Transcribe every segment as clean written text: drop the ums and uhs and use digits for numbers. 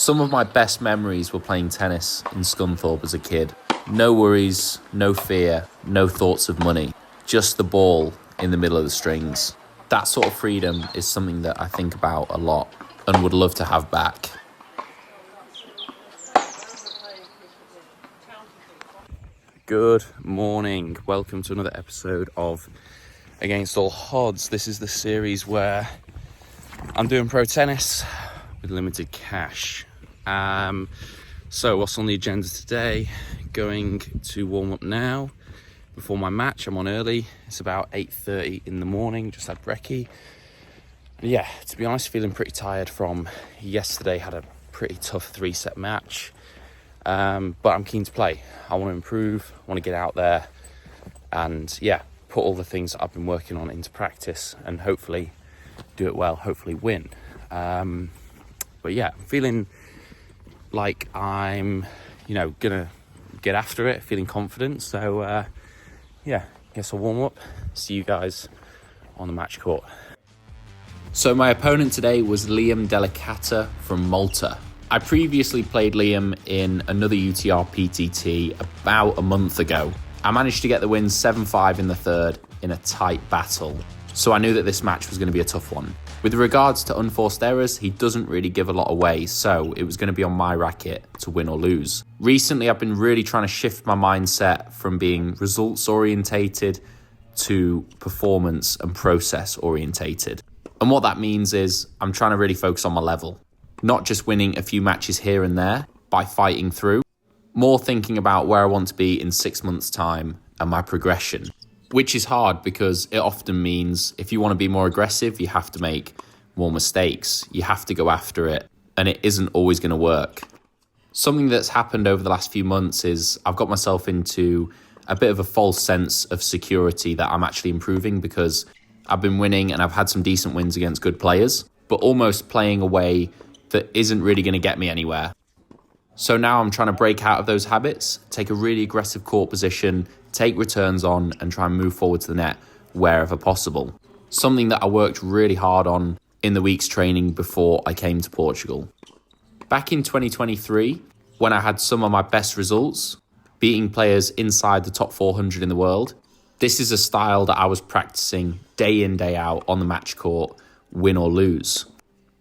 Some of my best memories were playing tennis in Scunthorpe as a kid. No worries, no fear, no thoughts of money. Just the ball in the middle of the strings. That sort of freedom is something that I think about a lot and would love to have back. Good morning. Welcome to another episode of Against All Odds. This is the series where I'm doing pro tennis with limited cash. So what's on the agenda today? Going to warm up now before my match. I'm on early. It's about 8:30 in the morning. Just had brekkie. Yeah, to be honest, feeling pretty tired from yesterday. Had a pretty tough 3-set match. But I'm keen to play. I want to improve. I want to get out there and put all the things that I've been working on into practice and hopefully do it well, hopefully win. But yeah, feeling like I'm, gonna get after it, feeling confident. So guess I'll warm up. See you guys on the match court. So my opponent today was Liam Delicata from Malta. I previously played Liam in another UTR PTT about a month ago. I managed to get the win 7-5 in the third in a tight battle. So I knew that this match was going to be a tough one. With regards to unforced errors, he doesn't really give a lot away, so it was going to be on my racket to win or lose. Recently, I've been really trying to shift my mindset from being results orientated to performance and process orientated. And what that means is I'm trying to really focus on my level. Not just winning a few matches here and there by fighting through, more thinking about where I want to be in 6 months' time and my progression. Which is hard because it often means if you want to be more aggressive, you have to make more mistakes. You have to go after it, and it isn't always going to work. Something that's happened over the last few months is I've got myself into a bit of a false sense of security that I'm actually improving because I've been winning and I've had some decent wins against good players, but almost playing a way that isn't really going to get me anywhere. So now I'm trying to break out of those habits, take a really aggressive court position, take returns on and try and move forward to the net wherever possible. Something that I worked really hard on in the week's training before I came to Portugal. Back in 2023, when I had some of my best results, beating players inside the top 400 in the world, this is a style that I was practicing day in, day out on the match court, win or lose.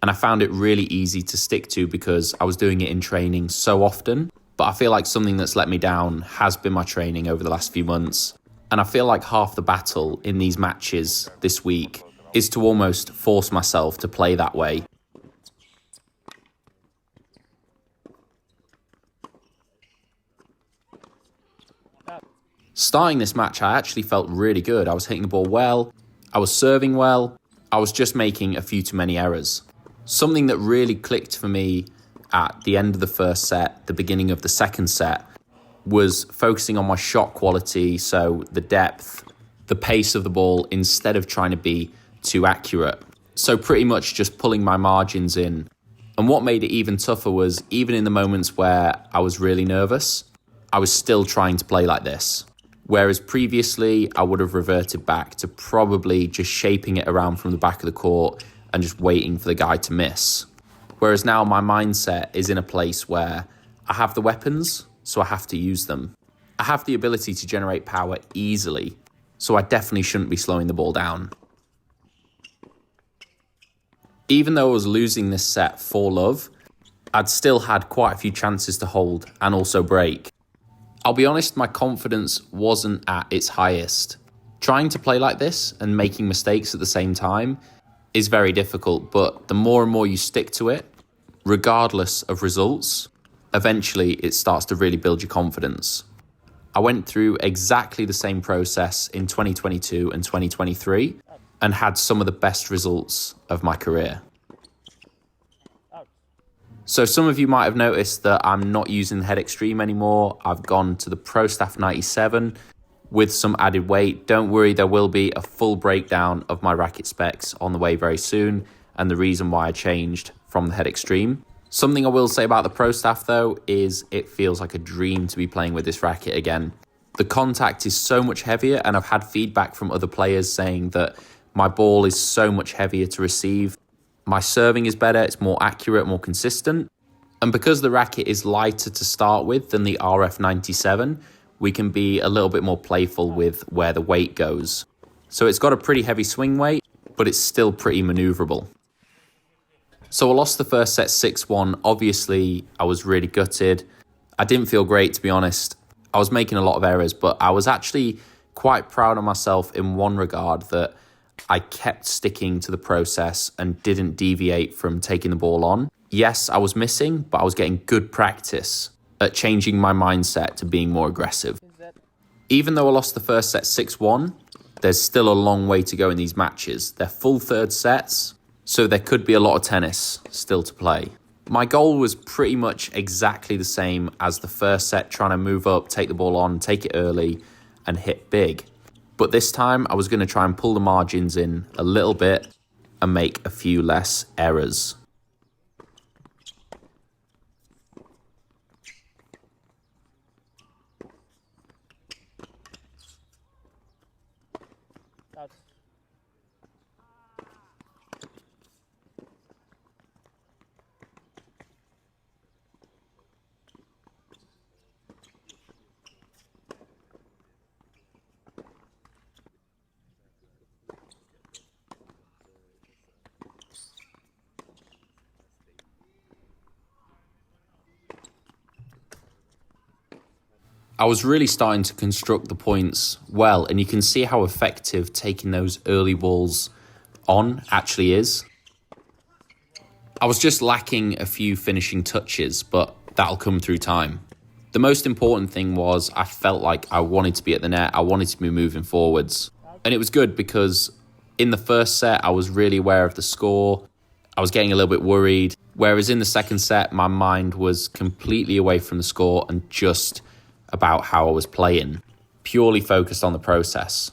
And I found it really easy to stick to because I was doing it in training so often. But I feel like something that's let me down has been my training over the last few months. And I feel like half the battle in these matches this week is to almost force myself to play that way. Starting this match, I actually felt really good. I was hitting the ball well. I was serving well. I was just making a few too many errors. Something that really clicked for me at the end of the first set, the beginning of the second set, was focusing on my shot quality, so the depth, the pace of the ball, instead of trying to be too accurate. So pretty much just pulling my margins in. And what made it even tougher was, even in the moments where I was really nervous, I was still trying to play like this. Whereas previously, I would have reverted back to probably just shaping it around from the back of the court and just waiting for the guy to miss. Whereas now my mindset is in a place where I have the weapons, so I have to use them. I have the ability to generate power easily, so I definitely shouldn't be slowing the ball down. Even though I was losing this set 4-love, I'd still had quite a few chances to hold and also break. I'll be honest, my confidence wasn't at its highest. Trying to play like this and making mistakes at the same time is very difficult, but the more and more you stick to it, regardless of results, eventually it starts to really build your confidence. I went through exactly the same process in 2022 and 2023 and had some of the best results of my career. So some of you might have noticed that I'm not using the Head Extreme anymore. I've gone to the Pro Staff 97 with some added weight. Don't worry, there will be a full breakdown of my racket specs on the way very soon and the reason why I changed from the Head Extreme. Something I will say about the Pro Staff though is it feels like a dream to be playing with this racket again. The contact is so much heavier and I've had feedback from other players saying that my ball is so much heavier to receive. My serving is better, it's more accurate, more consistent. And because the racket is lighter to start with than the RF97, we can be a little bit more playful with where the weight goes. So it's got a pretty heavy swing weight, but it's still pretty maneuverable. So I lost the first set 6-1. Obviously, I was really gutted. I didn't feel great, to be honest. I was making a lot of errors, but I was actually quite proud of myself in one regard, that I kept sticking to the process and didn't deviate from taking the ball on. Yes, I was missing, but I was getting good practice at changing my mindset to being more aggressive. Even though I lost the first set 6-1, there's still a long way to go in these matches. They're full third sets, so there could be a lot of tennis still to play. My goal was pretty much exactly the same as the first set, trying to move up, take the ball on, take it early, and hit big. But this time, I was going to try and pull the margins in a little bit and make a few less errors. I was really starting to construct the points well, and you can see how effective taking those early balls on actually is. I was just lacking a few finishing touches, but that'll come through time. The most important thing was I felt like I wanted to be at the net, I wanted to be moving forwards. And it was good because in the first set, I was really aware of the score. I was getting a little bit worried. Whereas in the second set, my mind was completely away from the score and just about how I was playing, purely focused on the process.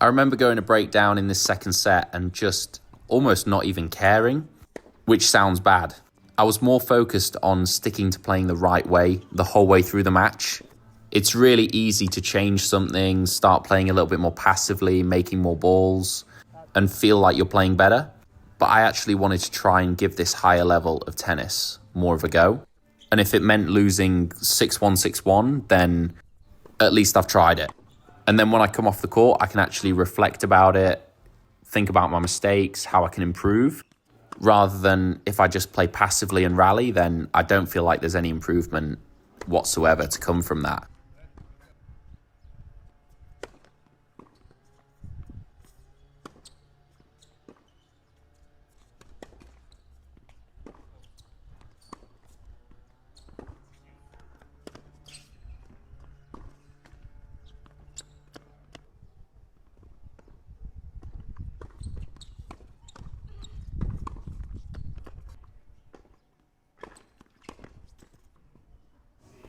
I remember going to break down in this second set and just almost not even caring, which sounds bad. I was more focused on sticking to playing the right way the whole way through the match. It's really easy to change something, start playing a little bit more passively, making more balls, and feel like you're playing better. But I actually wanted to try and give this higher level of tennis more of a go. And if it meant losing 6-1, 6-1, then at least I've tried it. And then when I come off the court, I can actually reflect about it, think about my mistakes, how I can improve. Rather than if I just play passively and rally, then I don't feel like there's any improvement whatsoever to come from that.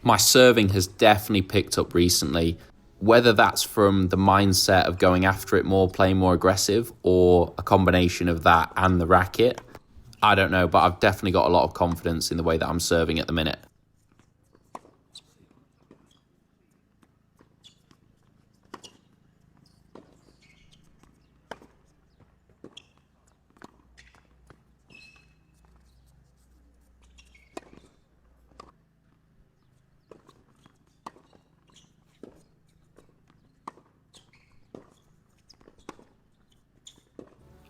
My serving has definitely picked up recently, whether that's from the mindset of going after it more, playing more aggressive, or a combination of that and the racket. I don't know, but I've definitely got a lot of confidence in the way that I'm serving at the minute.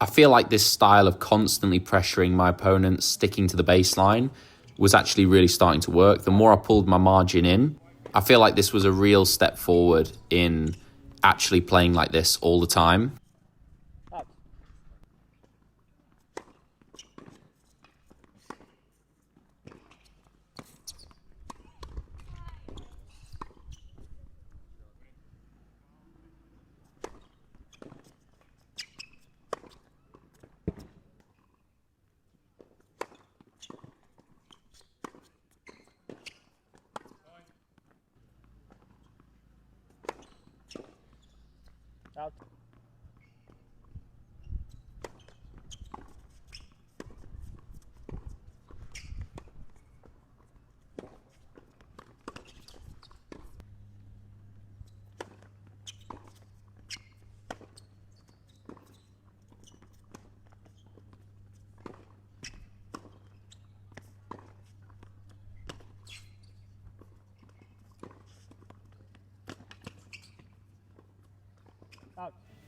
I feel like this style of constantly pressuring my opponent, sticking to the baseline, was actually really starting to work. The more I pulled my margin in, I feel like this was a real step forward in actually playing like this all the time. Out.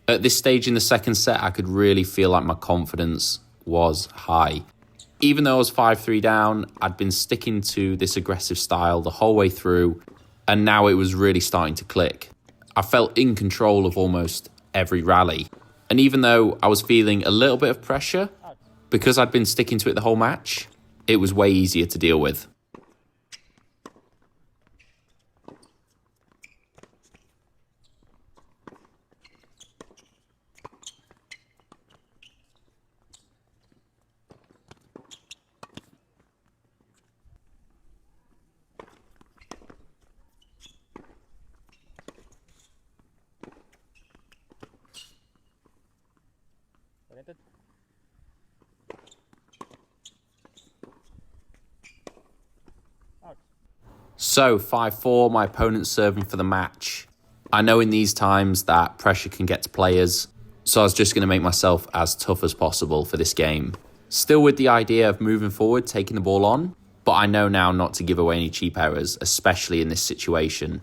At this stage in the second set, I could really feel like my confidence was high. Even though I was 5-3 down, I'd been sticking to this aggressive style the whole way through, and now it was really starting to click. I felt in control of almost every rally. And even though I was feeling a little bit of pressure, because I'd been sticking to it the whole match, it was way easier to deal with. So 5-4, my opponent's serving for the match. I know in these times that pressure can get to players, so I was just going to make myself as tough as possible for this game. Still with the idea of moving forward, taking the ball on, but I know now not to give away any cheap errors, especially in this situation.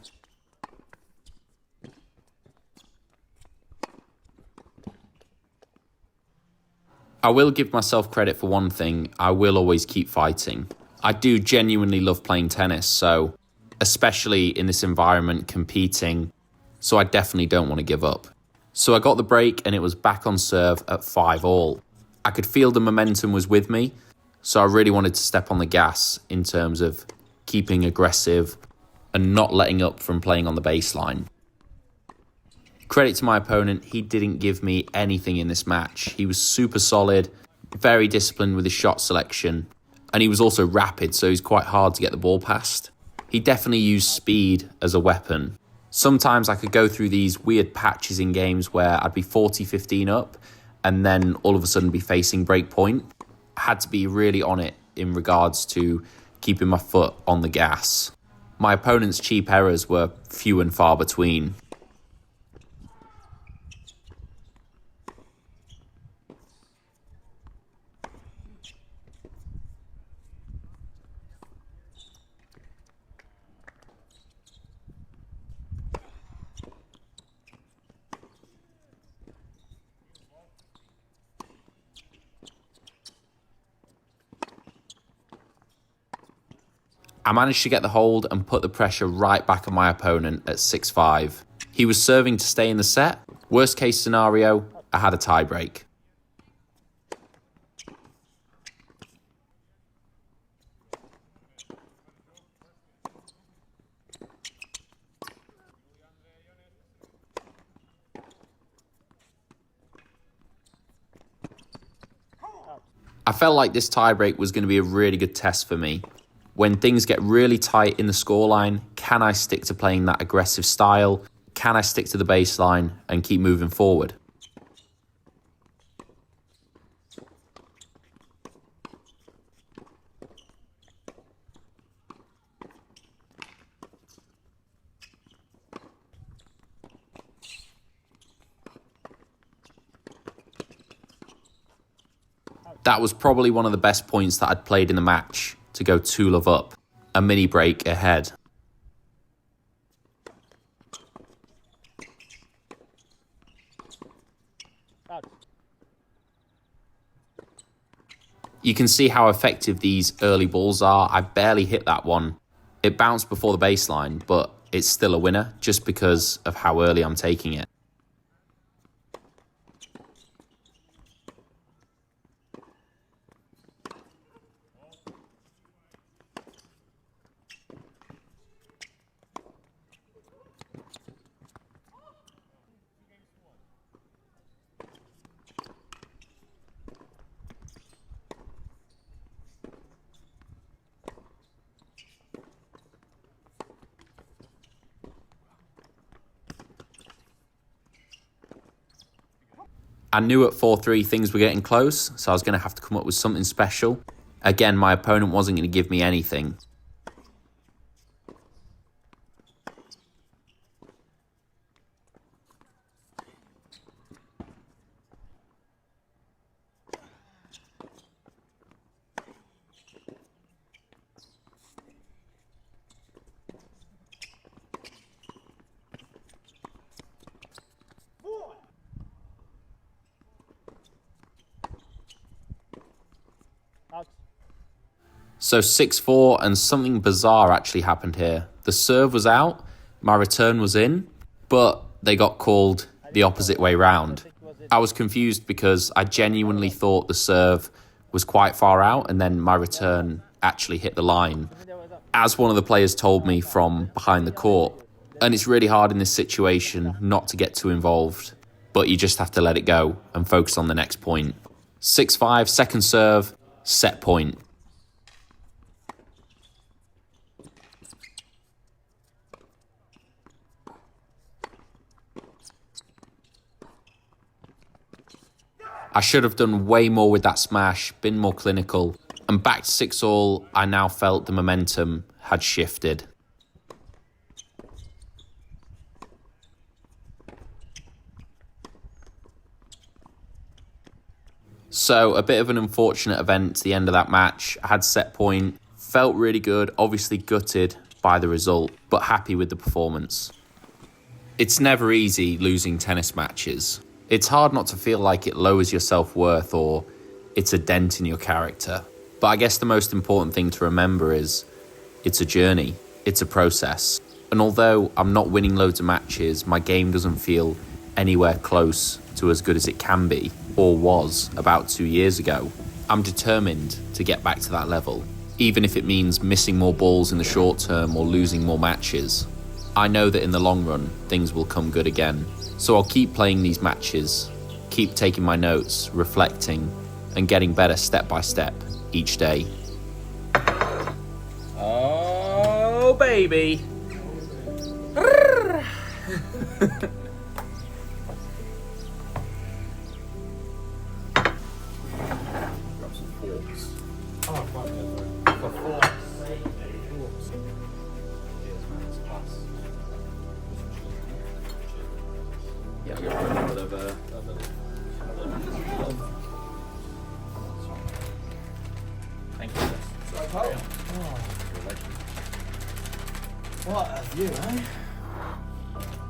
I will give myself credit for one thing: I will always keep fighting. I do genuinely love playing tennis, so especially in this environment, competing, so I definitely don't want to give up. So I got the break and it was back on serve at 5-all. I could feel the momentum was with me, so I really wanted to step on the gas in terms of keeping aggressive and not letting up from playing on the baseline. Credit to my opponent, he didn't give me anything in this match. He was super solid, very disciplined with his shot selection, and he was also rapid, so he's quite hard to get the ball past. He definitely used speed as a weapon. Sometimes I could go through these weird patches in games where I'd be 40-15 up and then all of a sudden be facing break point. I had to be really on it in regards to keeping my foot on the gas. My opponent's cheap errors were few and far between. I managed to get the hold and put the pressure right back on my opponent at 6-5. He was serving to stay in the set. Worst case scenario, I had a tiebreak. I felt like this tiebreak was going to be a really good test for me. When things get really tight in the scoreline, can I stick to playing that aggressive style? Can I stick to the baseline and keep moving forward? That was probably one of the best points that I'd played in the match, to go 2-love up, a mini break ahead. You can see how effective these early balls are. I barely hit that one. It bounced before the baseline, but it's still a winner just because of how early I'm taking it. I knew at 4-3 things were getting close, so I was going to have to come up with something special. Again, my opponent wasn't going to give me anything. So 6-4, and something bizarre actually happened here. The serve was out, my return was in, but they got called the opposite way round. I was confused because I genuinely thought the serve was quite far out and then my return actually hit the line, as one of the players told me from behind the court. And it's really hard in this situation not to get too involved, but you just have to let it go and focus on the next point. 6-5, second serve, set point. I should have done way more with that smash, been more clinical, and back to 6-all, I now felt the momentum had shifted. So a bit of an unfortunate event to the end of that match. I had set point, felt really good, obviously gutted by the result, but happy with the performance. It's never easy losing tennis matches. It's hard not to feel like it lowers your self-worth or it's a dent in your character. But I guess the most important thing to remember is it's a journey, it's a process. And although I'm not winning loads of matches, my game doesn't feel anywhere close to as good as it can be or was about 2 years ago. I'm determined to get back to that level, even if it means missing more balls in the short term or losing more matches. I know that in the long run, things will come good again. So I'll keep playing these matches, keep taking my notes, reflecting, and getting better step by step each day. Oh, baby. Yeah, I'll get rid of whatever. Thank you. What a view, eh?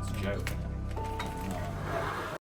It's a joke.